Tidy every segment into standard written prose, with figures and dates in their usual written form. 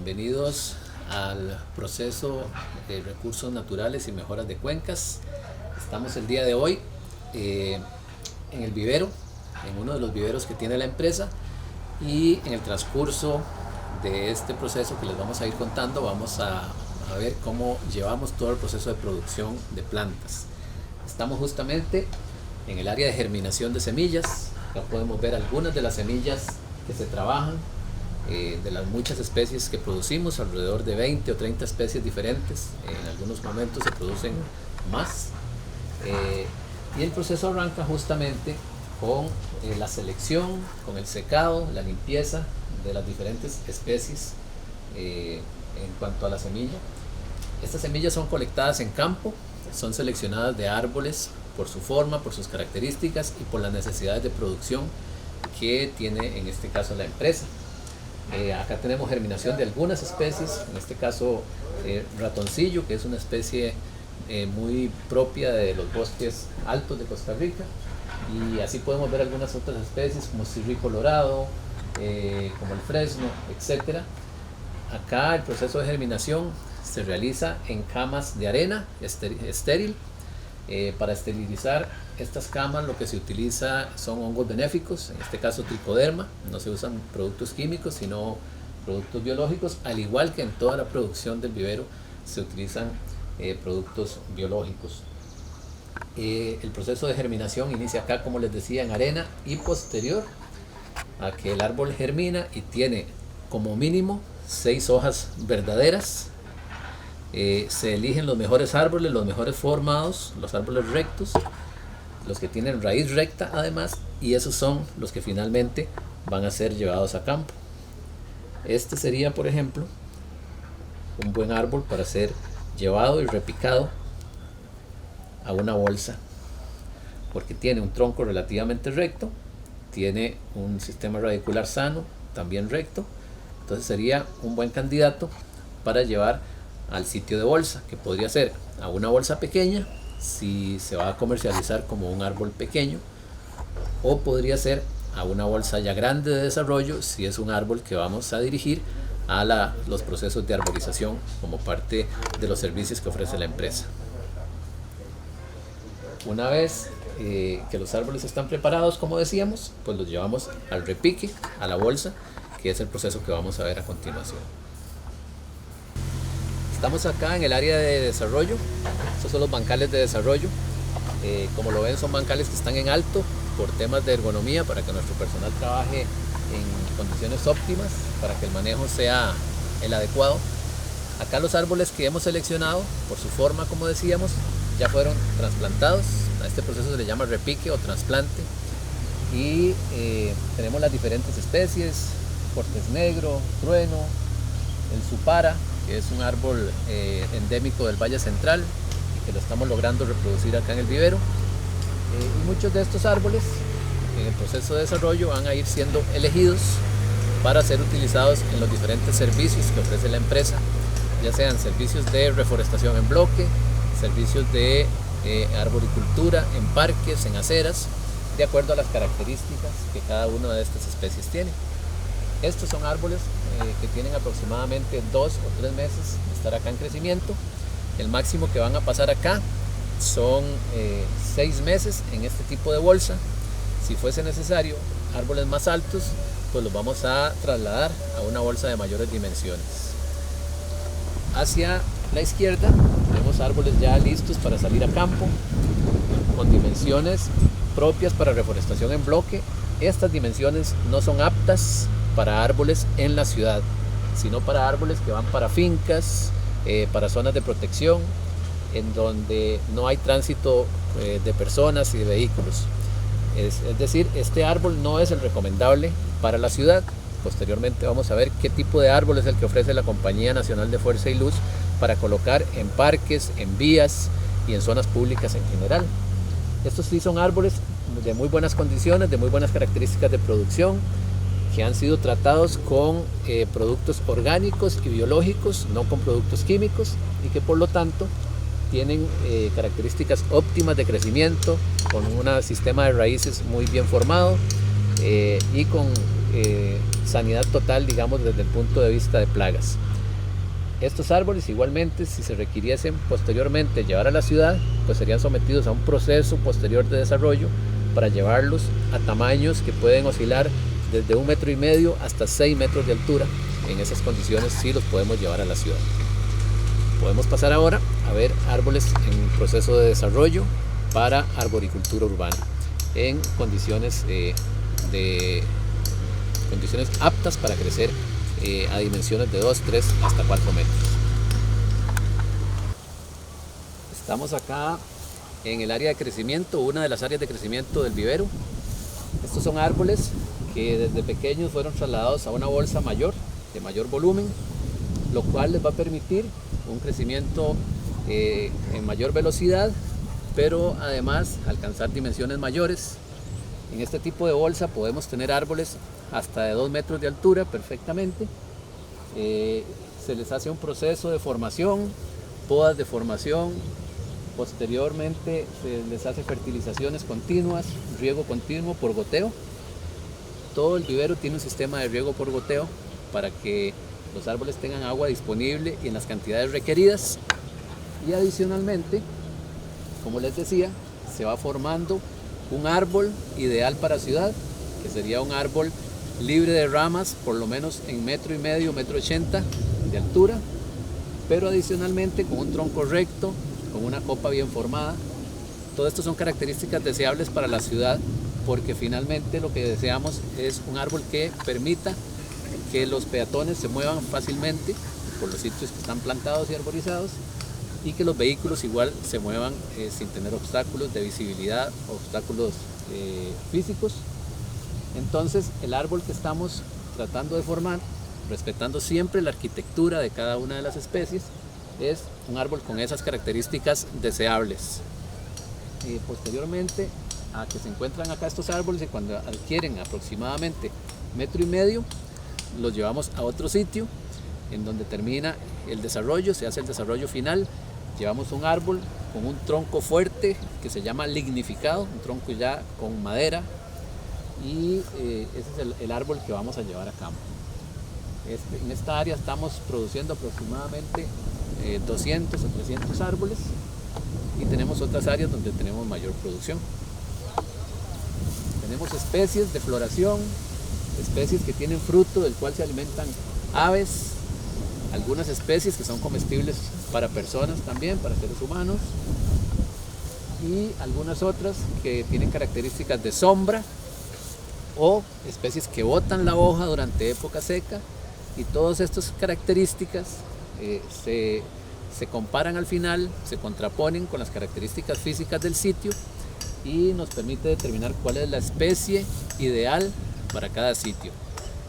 Bienvenidos al proceso de recursos naturales y mejoras de cuencas. Estamos el día de hoy en el vivero, en uno de los viveros que tiene la empresa, y en el transcurso de este proceso que les vamos a ir contando vamos a ver cómo llevamos todo el proceso de producción de plantas. Estamos justamente en el área de germinación de semillas. Acá podemos ver algunas de las semillas que se trabajan, de las muchas especies que producimos, alrededor de 20 o 30 especies diferentes. En algunos momentos se producen más, y el proceso arranca justamente con la selección, con el secado, la limpieza de las diferentes especies. En cuanto a la semilla, estas semillas son colectadas en campo, son seleccionadas de árboles por su forma, por sus características y por las necesidades de producción que tiene en este caso la empresa. Acá tenemos germinación de algunas especies, en este caso ratoncillo, que es una especie muy propia de los bosques altos de Costa Rica, y así podemos ver algunas otras especies como cirri colorado, como el fresno, etc. Acá el proceso de germinación se realiza en camas de arena estéril. Para esterilizar estas camas lo que se utiliza son hongos benéficos, en este caso tricoderma. No se usan productos químicos sino productos biológicos, al igual que en toda la producción del vivero se utilizan productos biológicos. El proceso de germinación inicia acá, como les decía, en arena, y posterior a que el árbol germina y tiene como mínimo 6 hojas verdaderas, se eligen los mejores árboles, los mejores formados, los árboles rectos, los que tienen raíz recta además, y esos son los que finalmente van a ser llevados a campo. Este sería, por ejemplo, un buen árbol para ser llevado y repicado a una bolsa, porque tiene un tronco relativamente recto, tiene un sistema radicular sano, también recto. Entonces sería un buen candidato para llevar al sitio de bolsa, que podría ser a una bolsa pequeña si se va a comercializar como un árbol pequeño, o podría ser a una bolsa ya grande de desarrollo si es un árbol que vamos a dirigir a los procesos de arborización como parte de los servicios que ofrece la empresa. Una vez que los árboles están preparados, como decíamos, pues los llevamos al repique, a la bolsa, que es el proceso que vamos a ver a continuación. Estamos acá en el área de desarrollo. Estos son los bancales de desarrollo. Como lo ven, son bancales que están en alto por temas de ergonomía, para que nuestro personal trabaje en condiciones óptimas, para que el manejo sea el adecuado. Acá los árboles que hemos seleccionado, por su forma, como decíamos, ya fueron trasplantados. A este proceso se le llama repique o trasplante. Y tenemos las diferentes especies: cortés negro, trueno, el supara, que es un árbol endémico del Valle Central y que lo estamos logrando reproducir acá en el vivero. Y muchos de estos árboles en el proceso de desarrollo van a ir siendo elegidos para ser utilizados en los diferentes servicios que ofrece la empresa, ya sean servicios de reforestación en bloque, servicios de arboricultura en parques, en aceras, de acuerdo a las características que cada una de estas especies tiene. Estos son árboles que tienen aproximadamente 2 o 3 meses de estar acá en crecimiento. El máximo que van a pasar acá son 6 meses en este tipo de bolsa. Si fuese necesario árboles más altos, pues los vamos a trasladar a una bolsa de mayores dimensiones. Hacia la izquierda tenemos árboles ya listos para salir a campo, con dimensiones propias para reforestación en bloque. Estas dimensiones no son aptas para árboles en la ciudad, sino para árboles que van para fincas, para zonas de protección, en donde no hay tránsito de personas y de vehículos. Es decir, este árbol no es el recomendable para la ciudad. Posteriormente vamos a ver qué tipo de árbol es el que ofrece la Compañía Nacional de Fuerza y Luz para colocar en parques, en vías y en zonas públicas en general. Estos sí son árboles de muy buenas condiciones, de muy buenas características de producción, que han sido tratados con productos orgánicos y biológicos, no con productos químicos, y que por lo tanto tienen características óptimas de crecimiento, con un sistema de raíces muy bien formado y con sanidad total, digamos, desde el punto de vista de plagas. Estos árboles igualmente, si se requiriesen posteriormente llevar a la ciudad, pues serían sometidos a un proceso posterior de desarrollo para llevarlos a tamaños que pueden oscilar desde 1,5 metros hasta 6 metros de altura. En esas condiciones sí los podemos llevar a la ciudad. Podemos pasar ahora a ver árboles en proceso de desarrollo para arboricultura urbana en condiciones condiciones aptas para crecer a dimensiones de 2, 3 hasta 4 metros. Estamos acá en el área de crecimiento, una de las áreas de crecimiento del vivero. Estos son árboles que desde pequeños fueron trasladados a una bolsa mayor, de mayor volumen, lo cual les va a permitir un crecimiento en mayor velocidad, pero además alcanzar dimensiones mayores. En este tipo de bolsa podemos tener árboles hasta de 2 metros de altura perfectamente. Se les hace un proceso de formación, podas de formación, posteriormente se les hace fertilizaciones continuas, riego continuo por goteo. Todo el vivero tiene un sistema de riego por goteo para que los árboles tengan agua disponible y en las cantidades requeridas. Y adicionalmente, como les decía, se va formando un árbol ideal para ciudad, que sería un árbol libre de ramas, por lo menos en 1,5 metros, 1,80 m de altura, pero adicionalmente con un tronco recto, con una copa bien formada. Todo esto son características deseables para la ciudad, porque finalmente lo que deseamos es un árbol que permita que los peatones se muevan fácilmente por los sitios que están plantados y arborizados, y que los vehículos igual se muevan sin tener obstáculos de visibilidad, obstáculos físicos. Entonces el árbol que estamos tratando de formar, respetando siempre la arquitectura de cada una de las especies, es un árbol con esas características deseables. Posteriormente a que se encuentran acá estos árboles, y cuando adquieren aproximadamente 1,5 metros, los llevamos a otro sitio en donde termina el desarrollo, se hace el desarrollo final. Llevamos un árbol con un tronco fuerte que se llama lignificado, un tronco ya con madera, y ese es el árbol que vamos a llevar a campo. En esta área estamos produciendo aproximadamente 200 o 300 árboles, y tenemos otras áreas donde tenemos mayor producción. Tenemos especies de floración, especies que tienen fruto del cual se alimentan aves, algunas especies que son comestibles para personas también, para seres humanos, y algunas otras que tienen características de sombra, o especies que botan la hoja durante época seca, y todas estas características se comparan al final, se contraponen con las características físicas del sitio y nos permite determinar cuál es la especie ideal para cada sitio.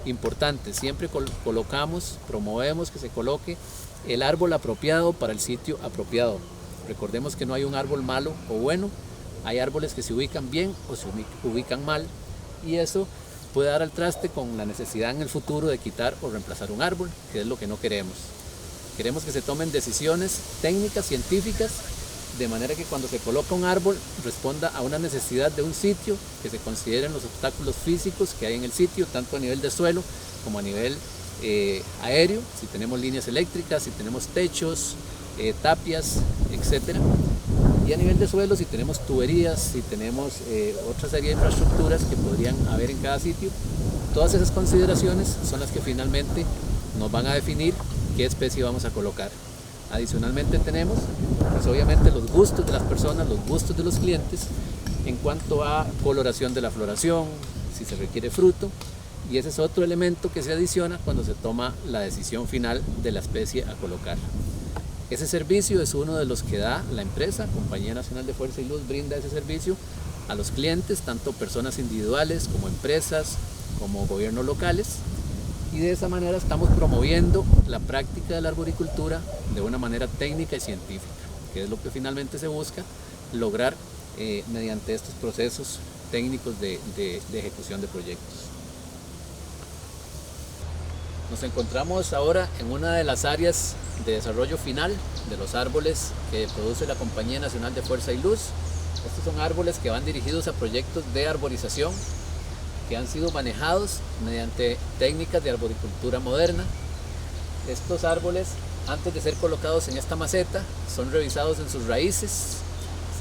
Importante, siempre promovemos que se coloque el árbol apropiado para el sitio apropiado. Recordemos que no hay un árbol malo o bueno, hay árboles que se ubican bien o se ubican mal, y eso puede dar al traste con la necesidad en el futuro de quitar o reemplazar un árbol, que es lo que no queremos. Queremos que se tomen decisiones técnicas, científicas, de manera que cuando se coloca un árbol responda a una necesidad de un sitio, que se consideren los obstáculos físicos que hay en el sitio, tanto a nivel de suelo como a nivel aéreo, si tenemos líneas eléctricas, si tenemos techos, tapias, etc. Y a nivel de suelo, si tenemos tuberías, si tenemos otra serie de infraestructuras que podrían haber en cada sitio. Todas esas consideraciones son las que finalmente nos van a definir qué especie vamos a colocar. Adicionalmente tenemos, pues obviamente, los gustos de las personas, los gustos de los clientes en cuanto a coloración de la floración, si se requiere fruto, y ese es otro elemento que se adiciona cuando se toma la decisión final de la especie a colocar. Ese servicio es uno de los que da la empresa, Compañía Nacional de Fuerza y Luz, brinda ese servicio a los clientes, tanto personas individuales como empresas, como gobiernos locales, y de esa manera estamos promoviendo la práctica de la arboricultura de una manera técnica y científica, que es lo que finalmente se busca lograr mediante estos procesos técnicos de ejecución de proyectos. Nos encontramos ahora en una de las áreas de desarrollo final de los árboles que produce la Compañía Nacional de Fuerza y Luz. Estos son árboles que van dirigidos a proyectos de arborización que han sido manejados mediante técnicas de arboricultura moderna. Estos árboles antes de ser colocados en esta maceta, son revisados en sus raíces,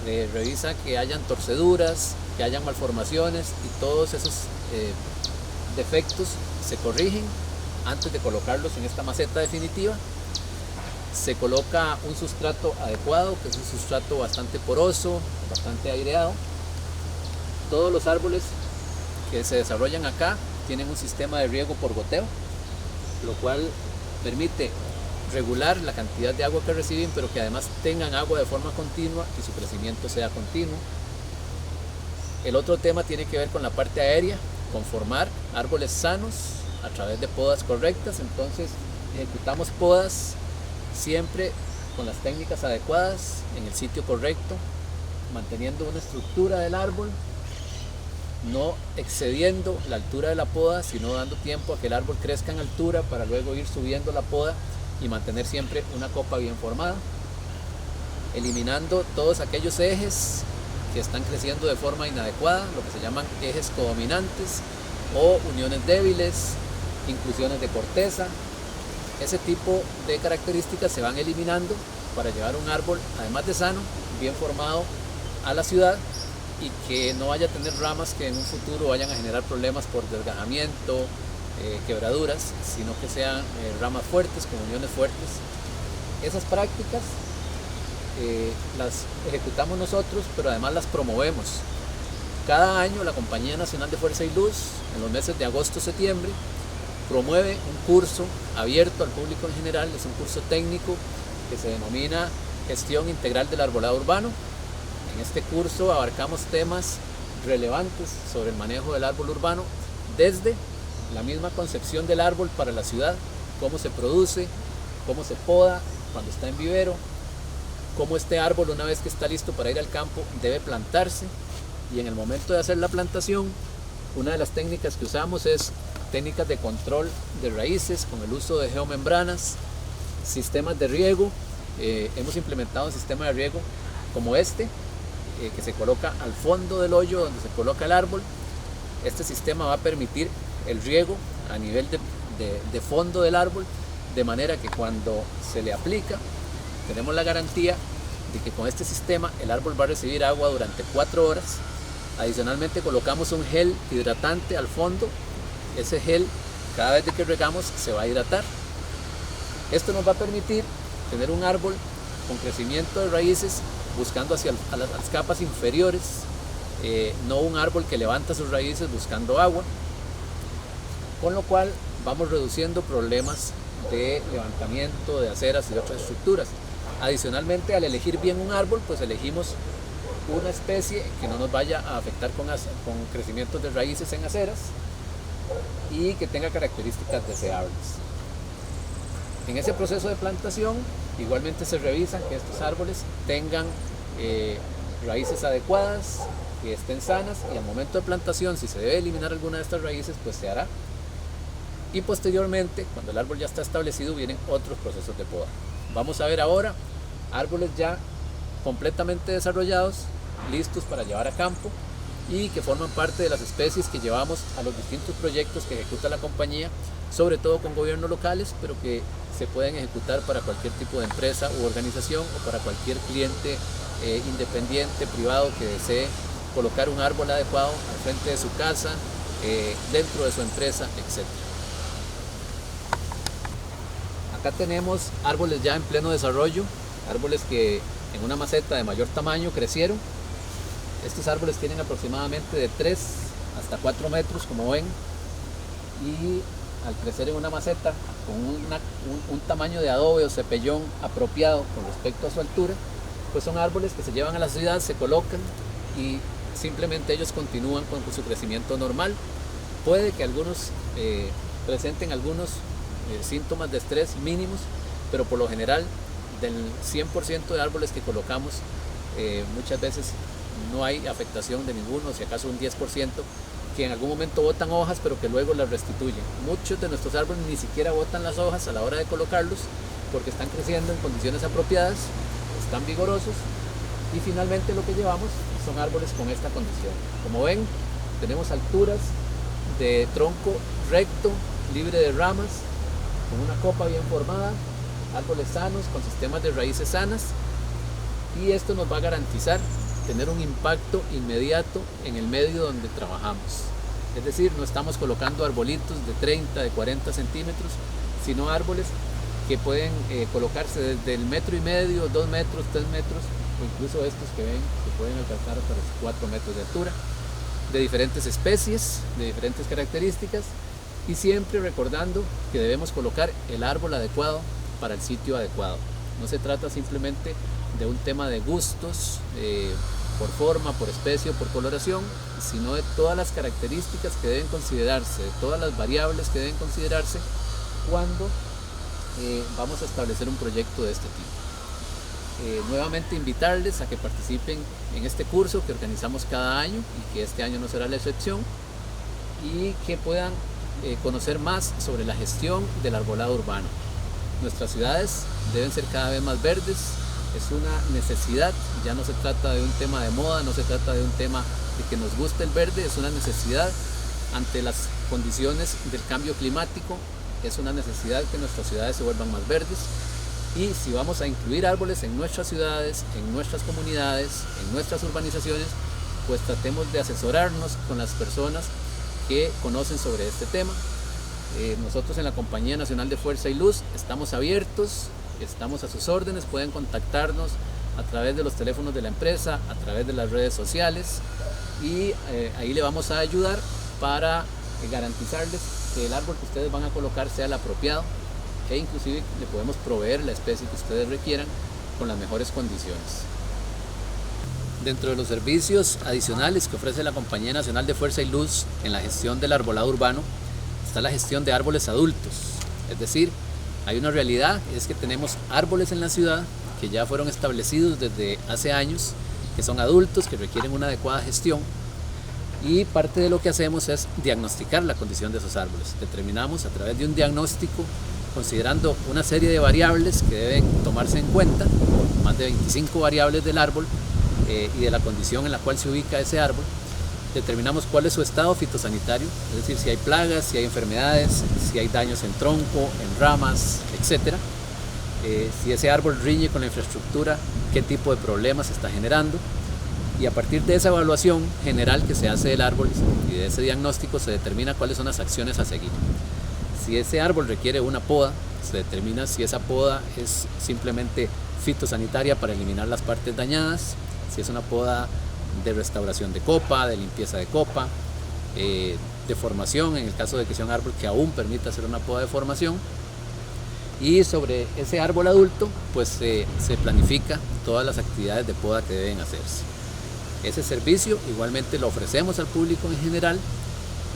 se revisa que hayan torceduras, que hayan malformaciones y todos esos defectos se corrigen antes de colocarlos en esta maceta definitiva. Se coloca un sustrato adecuado, que es un sustrato bastante poroso, bastante aireado. Todos los árboles que se desarrollan acá tienen un sistema de riego por goteo, lo cual permite regular la cantidad de agua que reciben, pero que además tengan agua de forma continua y su crecimiento sea continuo. El otro tema tiene que ver con la parte aérea, con formar árboles sanos a través de podas correctas. Entonces ejecutamos podas siempre con las técnicas adecuadas, en el sitio correcto, manteniendo una estructura del árbol, no excediendo la altura de la poda, sino dando tiempo a que el árbol crezca en altura para luego ir subiendo la poda y mantener siempre una copa bien formada, eliminando todos aquellos ejes que están creciendo de forma inadecuada, lo que se llaman ejes codominantes o uniones débiles, inclusiones de corteza. Ese tipo de características se van eliminando para llevar un árbol, además de sano, bien formado, a la ciudad, y que no vaya a tener ramas que en un futuro vayan a generar problemas por desgajamiento, quebraduras, sino que sean ramas fuertes, con uniones fuertes. Esas prácticas las ejecutamos nosotros, pero además las promovemos. Cada año la Compañía Nacional de Fuerza y Luz, en los meses de agosto-septiembre, promueve un curso abierto al público en general. Es un curso técnico que se denomina Gestión Integral del Arbolado Urbano. En este curso abarcamos temas relevantes sobre el manejo del árbol urbano, desde la misma concepción del árbol para la ciudad, cómo se produce, cómo se poda cuando está en vivero, cómo este árbol, una vez que está listo para ir al campo, debe plantarse, y en el momento de hacer la plantación, una de las técnicas que usamos es técnicas de control de raíces con el uso de geomembranas, sistemas de riego. Hemos implementado un sistema de riego como este, que se coloca al fondo del hoyo donde se coloca el árbol. Este sistema va a permitir el riego a nivel de fondo del árbol, de manera que cuando se le aplica, tenemos la garantía de que con este sistema el árbol va a recibir agua durante 4 horas. Adicionalmente colocamos un gel hidratante al fondo. Ese gel, cada vez que regamos, se va a hidratar. Esto nos va a permitir tener un árbol con crecimiento de raíces buscando hacia las capas inferiores, no un árbol que levanta sus raíces buscando agua, con lo cual vamos reduciendo problemas de levantamiento de aceras y de otras estructuras. Adicionalmente, al elegir bien un árbol, pues elegimos una especie que no nos vaya a afectar con crecimientos de raíces en aceras y que tenga características deseables. En ese proceso de plantación, igualmente se revisan que estos árboles tengan raíces adecuadas, que estén sanas, y al momento de plantación, si se debe eliminar alguna de estas raíces, pues se hará. Y posteriormente, cuando el árbol ya está establecido, vienen otros procesos de poda. Vamos a ver ahora árboles ya completamente desarrollados, listos para llevar a campo y que forman parte de las especies que llevamos a los distintos proyectos que ejecuta la compañía, sobre todo con gobiernos locales, pero que se pueden ejecutar para cualquier tipo de empresa u organización, o para cualquier cliente independiente, privado, que desee colocar un árbol adecuado al frente de su casa, dentro de su empresa, etc. Acá tenemos árboles ya en pleno desarrollo, árboles que en una maceta de mayor tamaño crecieron. Estos árboles tienen aproximadamente de 3 hasta 4 metros, como ven, y al crecer en una maceta con un tamaño de adobe o cepellón apropiado con respecto a su altura, pues son árboles que se llevan a la ciudad, se colocan y simplemente ellos continúan con su crecimiento normal. Puede que algunos presenten algunos síntomas de estrés mínimos, pero por lo general del 100% de árboles que colocamos, muchas veces no hay afectación de ninguno, si acaso un 10% que en algún momento botan hojas, pero que luego las restituyen. Muchos de nuestros árboles ni siquiera botan las hojas a la hora de colocarlos, porque están creciendo en condiciones apropiadas, están vigorosos, y finalmente lo que llevamos son árboles con esta condición. Como ven, tenemos alturas de tronco recto, libre de ramas, con una copa bien formada, árboles sanos con sistemas de raíces sanas, y esto nos va a garantizar tener un impacto inmediato en el medio donde trabajamos. Es decir, no estamos colocando arbolitos de 30, de 40 centímetros, sino árboles que pueden colocarse desde el 1,5 metros, 2 metros, 3 metros, o incluso estos que ven que pueden alcanzar hasta los 4 metros de altura, de diferentes especies, de diferentes características, y siempre recordando que debemos colocar el árbol adecuado para el sitio adecuado. No se trata simplemente de un tema de gustos, por forma, por especie o por coloración, sino de todas las características que deben considerarse, de todas las variables que deben considerarse cuando vamos a establecer un proyecto de este tipo. Nuevamente invitarles a que participen en este curso que organizamos cada año y que este año no será la excepción, y que puedan conocer más sobre la gestión del arbolado urbano. Nuestras ciudades deben ser cada vez más verdes, es una necesidad, ya no se trata de un tema de moda, no se trata de un tema de que nos guste el verde, es una necesidad ante las condiciones del cambio climático, es una necesidad que nuestras ciudades se vuelvan más verdes, y si vamos a incluir árboles en nuestras ciudades, en nuestras comunidades, en nuestras urbanizaciones, pues tratemos de asesorarnos con las personas que conocen sobre este tema. Nosotros en la Compañía Nacional de Fuerza y Luz estamos abiertos, estamos a sus órdenes, pueden contactarnos a través de los teléfonos de la empresa, a través de las redes sociales, y ahí le vamos a ayudar para garantizarles que el árbol que ustedes van a colocar sea el apropiado, e inclusive le podemos proveer la especie que ustedes requieran con las mejores condiciones. Dentro de los servicios adicionales que ofrece la Compañía Nacional de Fuerza y Luz en la gestión del arbolado urbano está la gestión de árboles adultos. Es decir, hay una realidad, es que tenemos árboles en la ciudad que ya fueron establecidos desde hace años, que son adultos, que requieren una adecuada gestión, y parte de lo que hacemos es diagnosticar la condición de esos árboles. Determinamos a través de un diagnóstico, considerando una serie de variables que deben tomarse en cuenta, más de 25 variables del árbol y de la condición en la cual se ubica ese árbol. Determinamos cuál es su estado fitosanitario, es decir, si hay plagas, si hay enfermedades, si hay daños en tronco, en ramas, etc. Si ese árbol riñe con la infraestructura, qué tipo de problemas se está generando, y a partir de esa evaluación general que se hace del árbol y de ese diagnóstico se determina cuáles son las acciones a seguir. Si ese árbol requiere una poda, se determina si esa poda es simplemente fitosanitaria para eliminar las partes dañadas, si es una poda de restauración de copa, de limpieza de copa, de formación, en el caso de que sea un árbol que aún permita hacer una poda de formación. Y sobre ese árbol adulto, pues se planifica todas las actividades de poda que deben hacerse. Ese servicio igualmente lo ofrecemos al público en general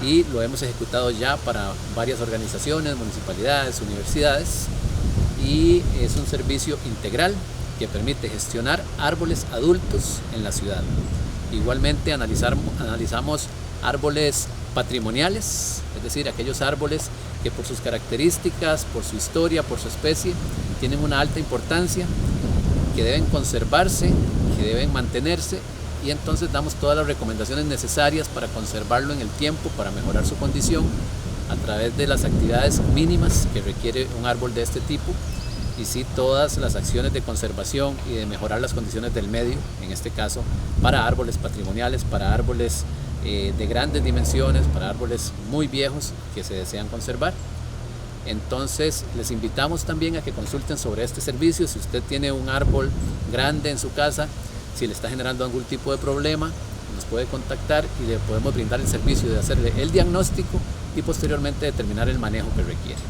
y lo hemos ejecutado ya para varias organizaciones, municipalidades, universidades, y es un servicio integral que permite gestionar árboles adultos en la ciudad. Igualmente analizamos árboles patrimoniales, es decir, aquellos árboles que por sus características, por su historia, por su especie, tienen una alta importancia, que deben conservarse, que deben mantenerse, y entonces damos todas las recomendaciones necesarias para conservarlo en el tiempo, para mejorar su condición a través de las actividades mínimas que requiere un árbol de este tipo, y sí todas las acciones de conservación y de mejorar las condiciones del medio, en este caso para árboles patrimoniales, para árboles de grandes dimensiones, para árboles muy viejos que se desean conservar. Entonces les invitamos también a que consulten sobre este servicio. Si usted tiene un árbol grande en su casa, si le está generando algún tipo de problema, nos puede contactar y le podemos brindar el servicio de hacerle el diagnóstico y posteriormente determinar el manejo que requiere.